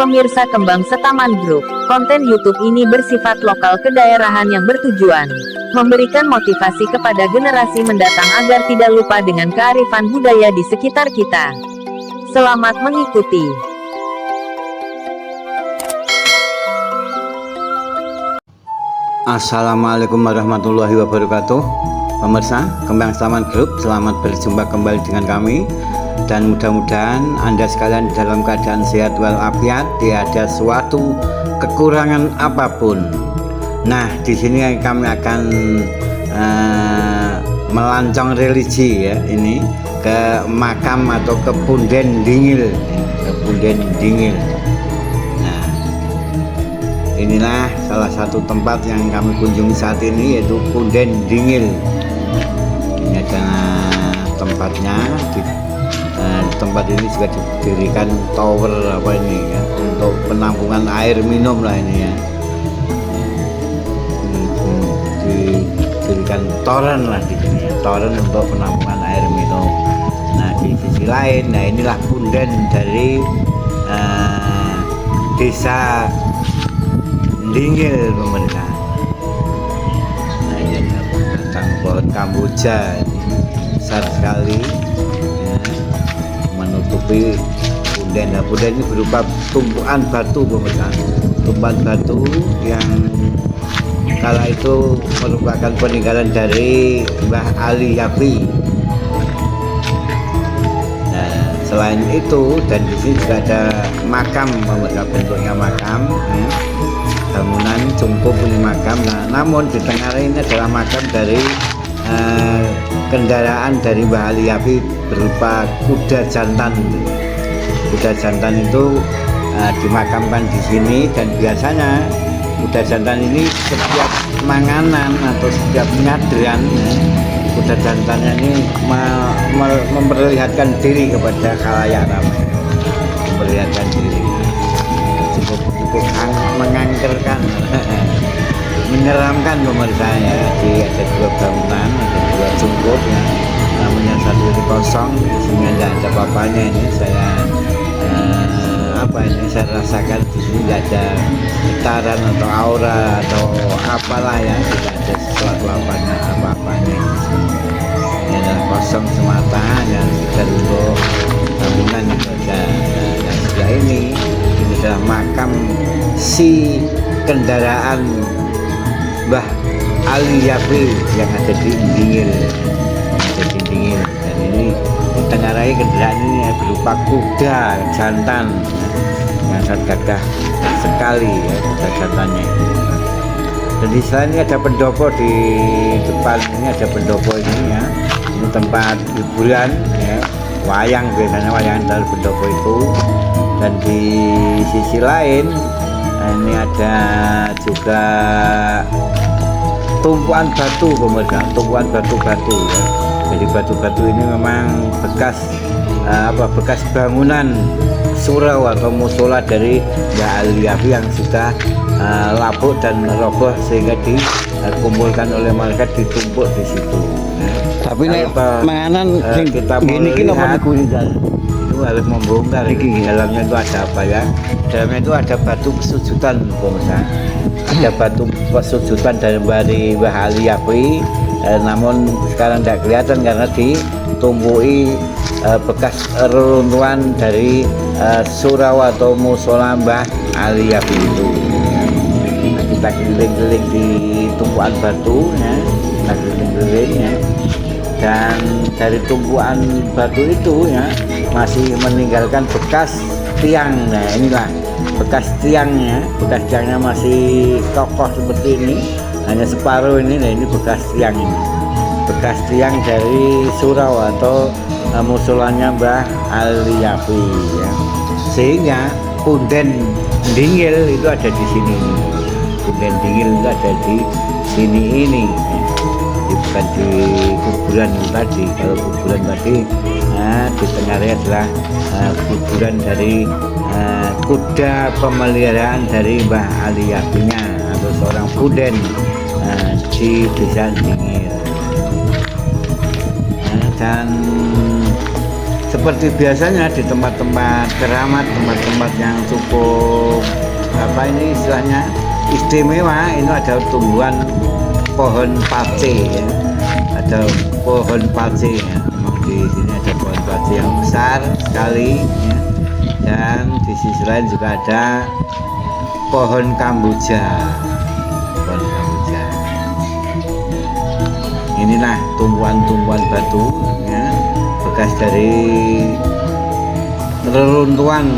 Pemirsa Kembang Setaman Group, konten YouTube ini bersifat lokal kedaerahan yang bertujuan memberikan motivasi kepada generasi mendatang agar tidak lupa dengan kearifan budaya di sekitar kita. Selamat mengikuti. Assalamualaikum warahmatullahi wabarakatuh. Pemirsa Kembang Setaman Group, selamat berjumpa kembali dengan kami. Dan mudah-mudahan Anda sekalian dalam keadaan sehat walafiat, tidak ada suatu kekurangan apapun. Nah, di sini kami akan melancong religi ya, ini ke makam atau ke Punden Dingil, Nah, inilah salah satu tempat yang kami kunjungi saat ini, yaitu Punden Dingil. Ini adalah tempatnya. Di tempat ini juga didirikan tower untuk penampungan air minum lah ini ya. Didirikan toren lah di sini ya, toren untuk penampungan air minum. Nah, di sisi lain, nah inilah punden dari desa Dingil, pemirsa. Nah, ini ada batang pohon Kamboja, ini besar sekali. Menutupi punden. Nah, punden ini berupa tumpuan batu, pemirsa. Tumpuan batu yang kala itu merupakan peninggalan dari Mbah Ali Yafi. Nah, selain itu, dan di sini juga ada makam, pemirsa, bentuknya makam. Ya. Bangunan cungkup ini makam. Nah, namun di tengah ini adalah makam dari kendaraan dari Mbah Ali Yafi berupa kuda jantan. Kuda jantan itu dimakamkan di sini, dan biasanya kuda jantan ini setiap manganan atau setiap nyadran, kuda jantannya ini memperlihatkan diri kepada khalayak ramai, memperlihatkan diri, cukup mengangkerkan, menyeramkan pemirsa ya. Ada dua bangunan, ada dua cungkup ya, namanya satu ini kosong, sehingga tidak ada apa-apanya. Ini saya saya rasakan di sini tidak ada getaran atau aura atau apalah ya, tidak ada sesuatu apa-apanya. Ini adalah kosong semata, yang sekedar untuk bangunan itu saja. Dan sebelah ini adalah makam si kendaraan Mbah Ali Yafi yang ada di Dingil, dan ini di tengah raya kendaraan ini berupa kuda jantan yang sangat gagah sekali ya, kuda jantannya. Dan di sana ini ada pendopo, di depan ini ada pendopo ini ya, ini tempat hiburan ya, wayang, biasanya wayang dari pendopo itu. Dan di sisi lain ini ada juga tumpuan batu, pemirsa, tumpuan batu-batu ya. Jadi batu-batu ini memang bekas bekas bangunan surau atau musola dari Mbah Ali Yafi yang sudah lapuk dan roboh, sehingga dikumpulkan oleh mereka, ditumpuk di situ. Tapi nek manganan kita gini iki napa niku itu harus membongkar. Di dalamnya itu ada apa ya? Dalamnya itu ada batu pesujudan, pemirsa. Ada batu pesujudan dari Mbah Ali Yafi, namun sekarang tidak kelihatan karena ditumbuhi bekas reruntuhan dari surau atau musola Mbah Ali Yafi itu. Nah, kita keliling-keliling di tumpuan batu ya, kita keliling-keliling ya. Dan dari tumpuan batu itu ya masih meninggalkan bekas tiang. Nah, inilah bekas tiangnya, masih kokoh seperti ini, hanya separuh ini. Nah, ini bekas tiang ini, bekas tiang dari surau atau musolanya Mbah Ali Yafi ya. Sehingga Punden Dingil itu ada di sini. Punden Dingil itu ada di sini ini ya. Bukan di kuburan tadi. Kalau kuburan tadi di tengahnya adalah kuburan dari kuda pemeliharaan dari Mbah Ali Yafinya atau seorang Punden di desa Dingil. Dan seperti biasanya di tempat-tempat keramat, tempat-tempat yang cukup apa ini istilahnya istimewa, ini ada tumbuhan pohon pace ya. Ada pohon pace ya. Memang di sini ada pohon pace yang besar sekali ya. Dan di sisi lain juga ada pohon kamboja. Pohon kamboja. Inilah tumbuhan-tumbuhan batu ya, bekas dari reruntuhan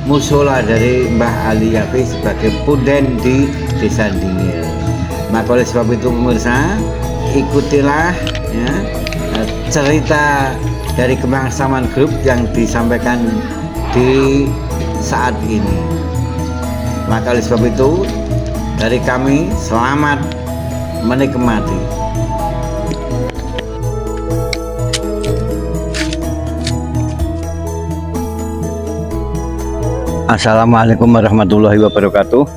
musola dari Mbah Ali Yafi sebagai punden di Desa Dingil. Maka oleh sebab itu pemirsa, ikutilah ya, cerita dari Kembang Saman Group yang disampaikan di saat ini. Maka oleh sebab itu dari kami selamat menikmati. Assalamualaikum warahmatullahi wabarakatuh.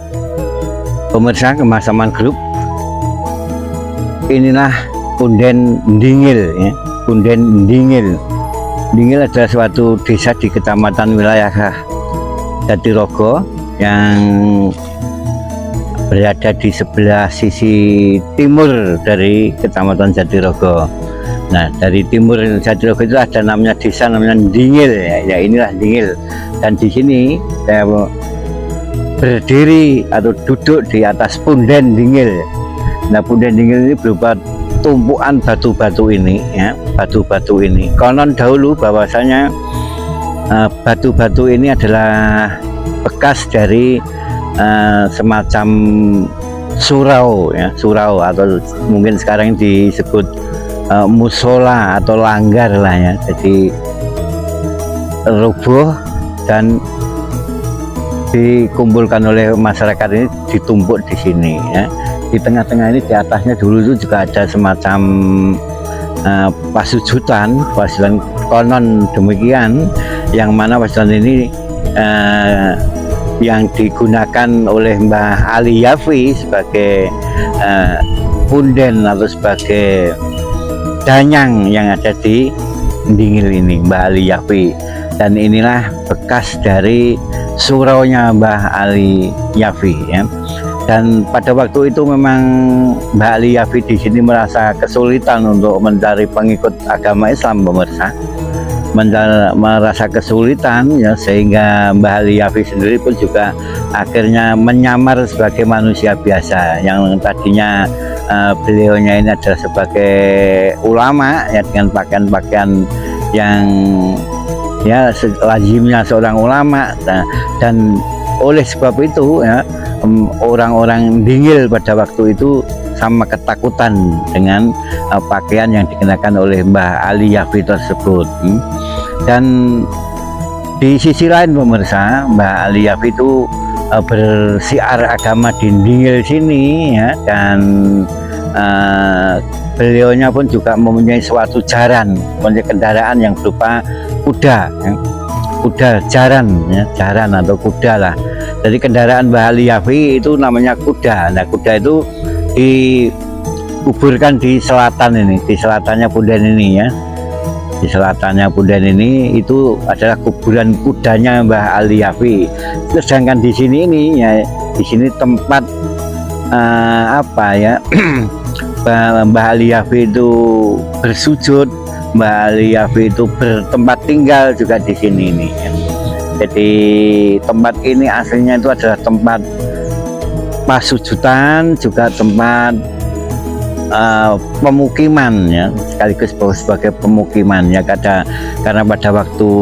Pemirsa Kembang Saman Group, inilah punden Dingil ya. Punden Dingil. Dingil adalah suatu desa di kecamatan wilayah Jatirogo yang berada di sebelah sisi timur dari kecamatan Jatirogo. Nah, dari timur Jatirogo itu ada namanya desa namanya Dingil ya, inilah Dingil. Dan di sini saya berdiri atau duduk di atas punden Dingil. Nah, punden Dingil ini berupa tumpukan batu-batu ini ya, batu-batu ini. Konon dahulu bahwasanya batu-batu ini adalah bekas dari semacam surau ya, surau atau mungkin sekarang disebut musola atau langgar lah ya. Jadi rubuh dan dikumpulkan oleh masyarakat ini, ditumpuk di sini ya. Di tengah-tengah ini, di atasnya dulu itu juga ada semacam pasujutan konon demikian, yang mana pasujutan ini yang digunakan oleh Mbah Ali Yafi sebagai punden atau sebagai danyang yang ada di Dingil ini, Mbah Ali Yafi. Dan inilah bekas dari suraunya Mbah Ali Yafi ya. Dan pada waktu itu memang Mbah Ali Yafi di sini merasa kesulitan untuk mencari pengikut agama Islam, pemirsa. Merasa kesulitan ya, sehingga Mbah Ali Yafi sendiri pun juga akhirnya menyamar sebagai manusia biasa yang tadinya beliaunya ini adalah sebagai ulama ya, dengan pakaian-pakaian yang ya lazimnya seorang ulama. Nah, dan oleh sebab itu ya, orang-orang Dingil pada waktu itu sama ketakutan dengan pakaian yang dikenakan oleh Mbah Ali Yafi tersebut. Dan di sisi lain pemirsa, Mbah Ali Yafi itu bersiar agama di Dingil sini ya, dan beliaunya pun juga mempunyai suatu jaran, mempunyai kendaraan yang berupa kuda ya. Kuda jaran ya, jaran atau kuda lah. Jadi kendaraan Mbah Ali Yafi itu namanya kuda. Nah, kuda itu dikuburkan di selatan ini, di selatannya punden ini ya. Di selatannya punden ini itu adalah kuburan kudanya Mbah Ali Yafi. Sedangkan di sini ini ya, di sini tempat apa ya Mbah Ali Yafi itu bersujud, Mbah Ali Yafi itu bertempat tinggal juga di sini ini ya. Jadi tempat ini aslinya itu adalah tempat pasujudan, juga tempat pemukiman ya, sekaligus sebagai pemukiman ya. Karena pada waktu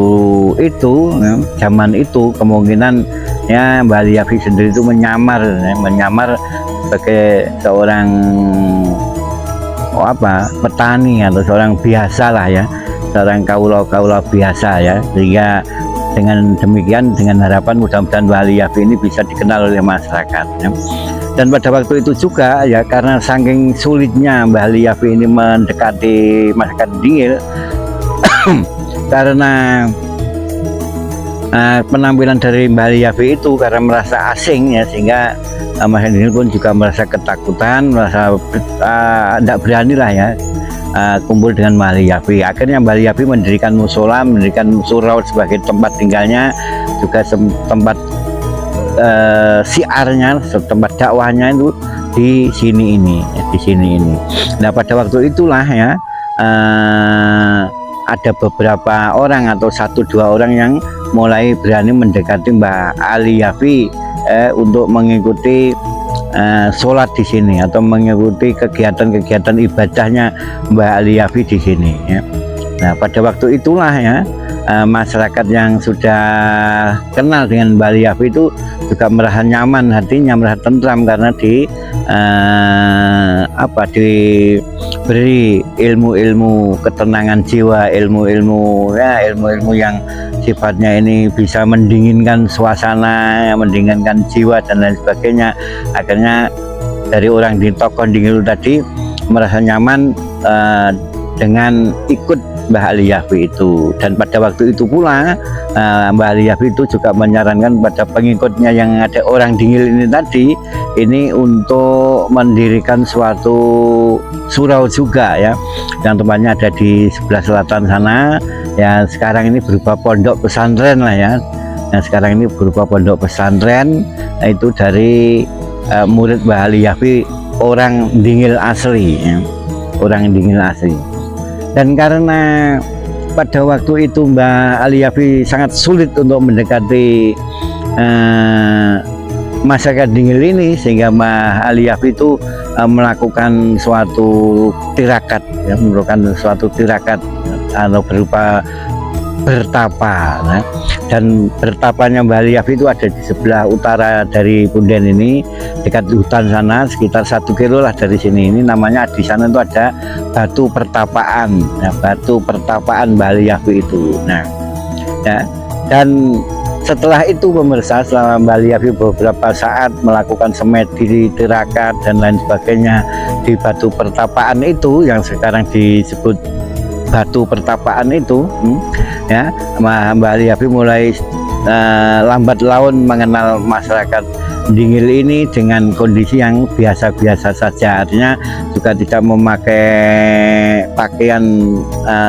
itu ya, zaman itu kemungkinan ya Mbah Ali Yafi sendiri itu menyamar sebagai seorang petani atau seorang biasa lah ya, seorang kaula biasa ya, sehingga dengan demikian, dengan harapan mudah-mudahan Mbah Ali Yafi ini bisa dikenal oleh masyarakat ya. Dan pada waktu itu juga ya, karena saking sulitnya Mbah Ali Yafi ini mendekati masyarakat Dingil karena penampilan dari Mbah Ali Yafi itu karena merasa asing ya, sehingga masyarakat Dingil pun juga merasa ketakutan, merasa tidak berani lah ya kumpul dengan Mbah Aliyafi. Akhirnya Mbah Aliyafi mendirikan musola, mendirikan surau sebagai tempat tinggalnya, juga tempat siarnya, tempat dakwahnya itu di sini ini. Nah pada waktu itulah ya ada beberapa orang atau 1-2 orang yang mulai berani mendekati Mbah Aliyafi untuk mengikuti sholat di sini atau mengikuti kegiatan-kegiatan ibadahnya Mbah Aliyafi di sini ya. Nah pada waktu itulah ya masyarakat yang sudah kenal dengan Mbah Aliyafi itu juga merasa nyaman hatinya, merasa tentram karena diberi ilmu-ilmu ketenangan jiwa, ilmu-ilmu yang sifatnya ini bisa mendinginkan suasana, mendinginkan jiwa dan lain sebagainya. Akhirnya dari orang di tokoh Dingil tadi merasa nyaman dengan ikut Mbah Aliyafi itu. Dan pada waktu itu pula Mbah Aliyafi itu juga menyarankan pada pengikutnya yang ada orang Dingil ini tadi ini untuk mendirikan suatu surau juga ya, yang tempatnya ada di sebelah selatan sana ya. Sekarang ini berupa pondok pesantren lah ya. Nah sekarang ini berupa pondok pesantren, itu dari murid Mbah Aliyafi orang Dingil asli ya. Orang Dingil asli. Dan karena pada waktu itu Mbah Aliyafi sangat sulit untuk mendekati masyarakat Dingil ini, sehingga Mbah Aliyafi itu melakukan suatu tirakat ya, atau berupa bertapa nah. Dan bertapanya Mbah Aliyafi itu ada di sebelah utara dari Punden ini, dekat hutan sana, sekitar 1 kilo lah dari sini. Ini namanya di sana itu ada batu pertapaan, nah, batu pertapaan Mbah Aliyafi itu. Nah, ya, dan setelah itu pemirsa, selama Mbah Aliyafi beberapa saat melakukan semedi, tirakat dan lain sebagainya di batu pertapaan itu yang sekarang disebut batu pertapaan itu ya, Mbah Aliyafi mulai lambat laun mengenal masyarakat Dingil ini dengan kondisi yang biasa-biasa saja. Artinya juga tidak memakai pakaian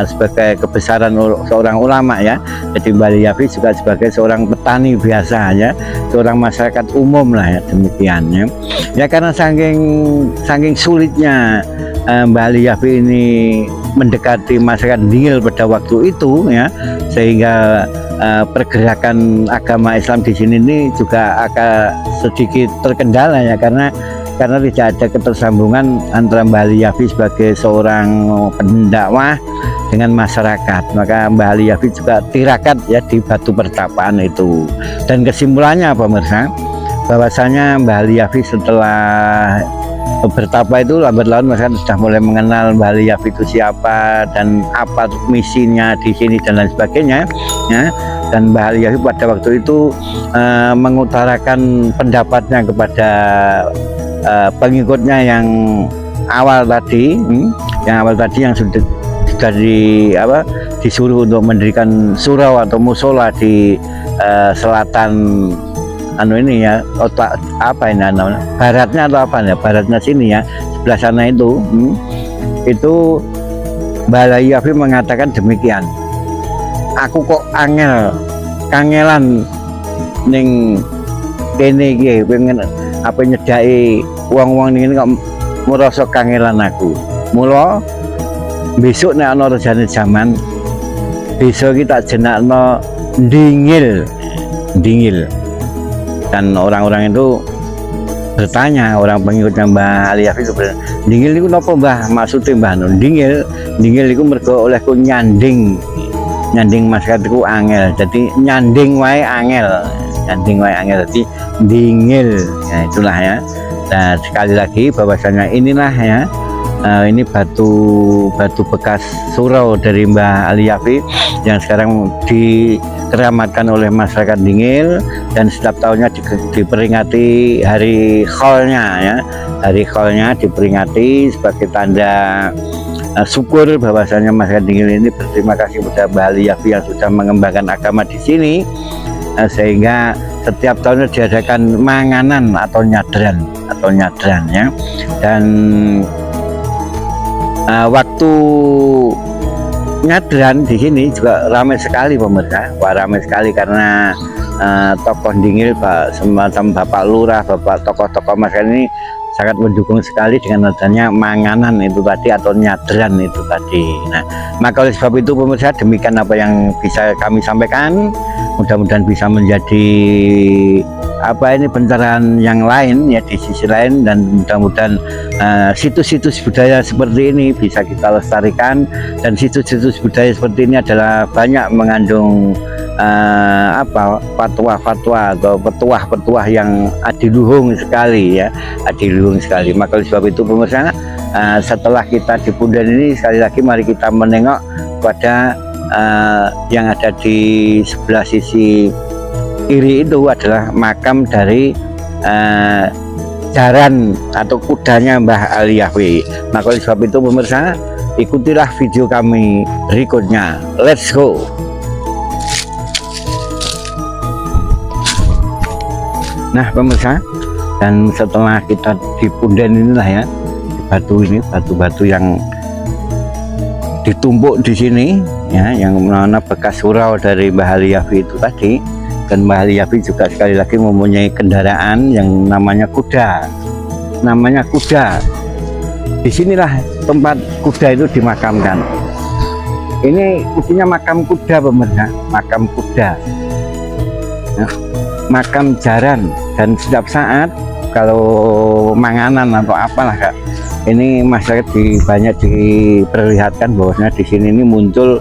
sebagai kebesaran seorang ulama ya. Jadi Mbah Aliyafi juga sebagai seorang petani biasa ya, seorang masyarakat umum lah ya, demikian ya. Ya karena saking sulitnya Mbah Aliyafi ini mendekati masyarakat Dingil pada waktu itu ya, sehingga pergerakan agama Islam di sini ini juga agak sedikit terkendala ya, karena tidak ada ketersambungan antara Mbah Aliyafi sebagai seorang pendakwah dengan masyarakat. Maka Mbah Aliyafi juga tirakat ya di batu pertapaan itu. Dan kesimpulannya pemirsa, bahwasanya Mbah Aliyafi setelah bertapa itu lambat laun masyarakat sudah mulai mengenal Mbah Aliyafi itu siapa dan apa misinya di sini dan lain sebagainya ya. Dan Mbah Aliyafi pada waktu itu mengutarakan pendapatnya kepada pengikutnya yang awal tadi, yang sudah disuruh untuk mendirikan surau atau musola di selatan ini ya, baratnya atau apa ya, baratnya sini ya, sebelah sana itu Mbah Aliyafi mengatakan demikian, aku kok kangelan ning kene iki, pengen apa nyedaki wong-wong ini kok merasa kangelan aku. Mula besok nek ana rejane jaman, besok kita jenakno Dingil. Dan orang-orang itu bertanya, orang pengikutnya Mbah Aliyafi itu bertanya, Dingil itu apa Mbah? Maksudnya Mbah Dingil itu mergo olehku nyanding masyarakat itu angel, jadi nyanding wae angel, jadi Dingil ya, itulah ya. Nah sekali lagi bahwasanya inilah ya, ini batu bekas surau dari Mbah Aliyafi yang sekarang dikeramatkan oleh masyarakat Dingil, dan setiap tahunnya diperingati hari kholnya ya, hari kholnya diperingati sebagai tanda syukur bahwasanya masyarakat Dingil ini berterima kasih kepada Mbah Aliyafi yang sudah mengembangkan agama di sini, sehingga setiap tahunnya diadakan manganan atau nyadran ya. Dan waktu nyadran di sini juga ramai sekali pemirsa. Wah, ramai sekali karena tokoh Dingil, semacam Bapak Lurah, Bapak tokoh-tokoh masyarakat ini sangat mendukung sekali dengan adanya manganan itu tadi atau nyadran itu tadi. Nah, maka oleh sebab itu pemirsa, demikian apa yang bisa kami sampaikan. Mudah-mudahan bisa menjadi pencerahan yang lain ya di sisi lain, dan mudah-mudahan situs-situs budaya seperti ini bisa kita lestarikan, dan situs-situs budaya seperti ini adalah banyak mengandung fatwa-fatwa atau petuah-petuah yang adiluhung sekali ya, adiluhung sekali. Maka oleh sebab itu pemirsa, setelah kita di Punden ini, sekali lagi mari kita menengok pada yang ada di sebelah sisi kiri itu adalah makam dari jaran atau kudanya Mbah Ali Yahwi. Maka oleh sebab itu pemirsa, ikutilah video kami berikutnya. Let's go. Nah pemirsa, dan setelah kita di Punden inilah ya, di batu ini, batu-batu yang ditumpuk di sini ya, yang mana bekas surau dari Mbah Ali Yahwi itu tadi. Dan Mbah Ali Yahwi juga sekali lagi mempunyai kendaraan yang namanya kuda. Namanya kuda. Disinilah tempat kuda itu dimakamkan. Ini kuncinya makam kuda pemirsa, makam kuda. Nah, makam jaran, dan setiap saat kalau manganan atau apalah Kak, ini masyarakat banyak diperlihatkan bahwasanya di sini ini muncul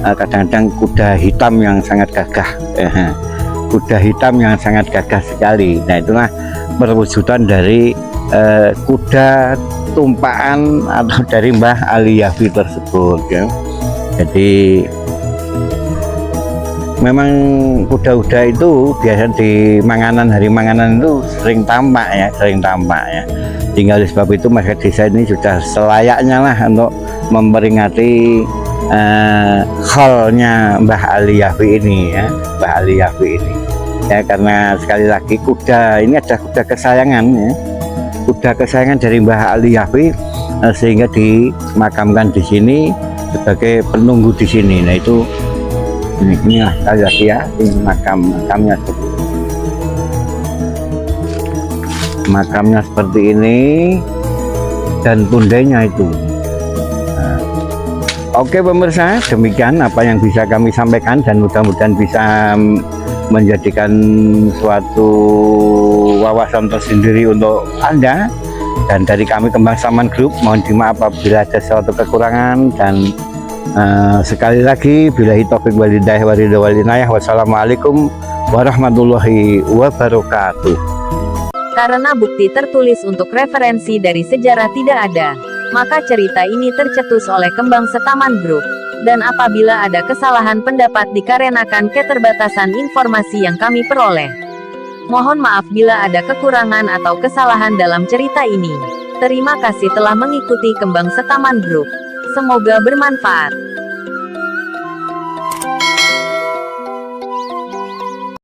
kadang-kadang kuda hitam yang sangat gagah, kuda hitam yang sangat gagah sekali. Nah itulah perwujudan dari kuda tumpaan atau dari Mbah Ali Yahwi tersebut ya. Jadi memang kuda-kuda itu biasa di manganan, hari manganan itu sering tampak ya, Tinggal sebab itu masyarakat desa ini sudah selayaknya lah untuk memperingati haulnya Mbah Ali Yahwi ini ya, Mbah Ali Yahwi ini ya, karena sekali lagi kuda ini adalah kuda kesayangan ya, kuda kesayangan dari Mbah Ali Yahwi, sehingga dimakamkan di sini sebagai penunggu di sini. Nah itu inilah sekali lagi ya, ini makamnya seperti ini, dan pundainya itu. Nah, oke pemirsa, demikian apa yang bisa kami sampaikan, dan mudah-mudahan bisa menjadikan suatu wawasan tersendiri untuk Anda. Dan dari kami Kembang Saman Group, mohon dimaaf apabila ada suatu kekurangan, dan sekali lagi billahi taufiq walhidayah waridawallinayah. Wassalamualaikum warahmatullahi wabarakatuh. Karena bukti tertulis untuk referensi dari sejarah tidak ada, maka cerita ini tercetus oleh Kembang Setaman Group. Dan apabila ada kesalahan pendapat dikarenakan keterbatasan informasi yang kami peroleh, mohon maaf bila ada kekurangan atau kesalahan dalam cerita ini. Terima kasih telah mengikuti Kembang Setaman Group. Semoga bermanfaat.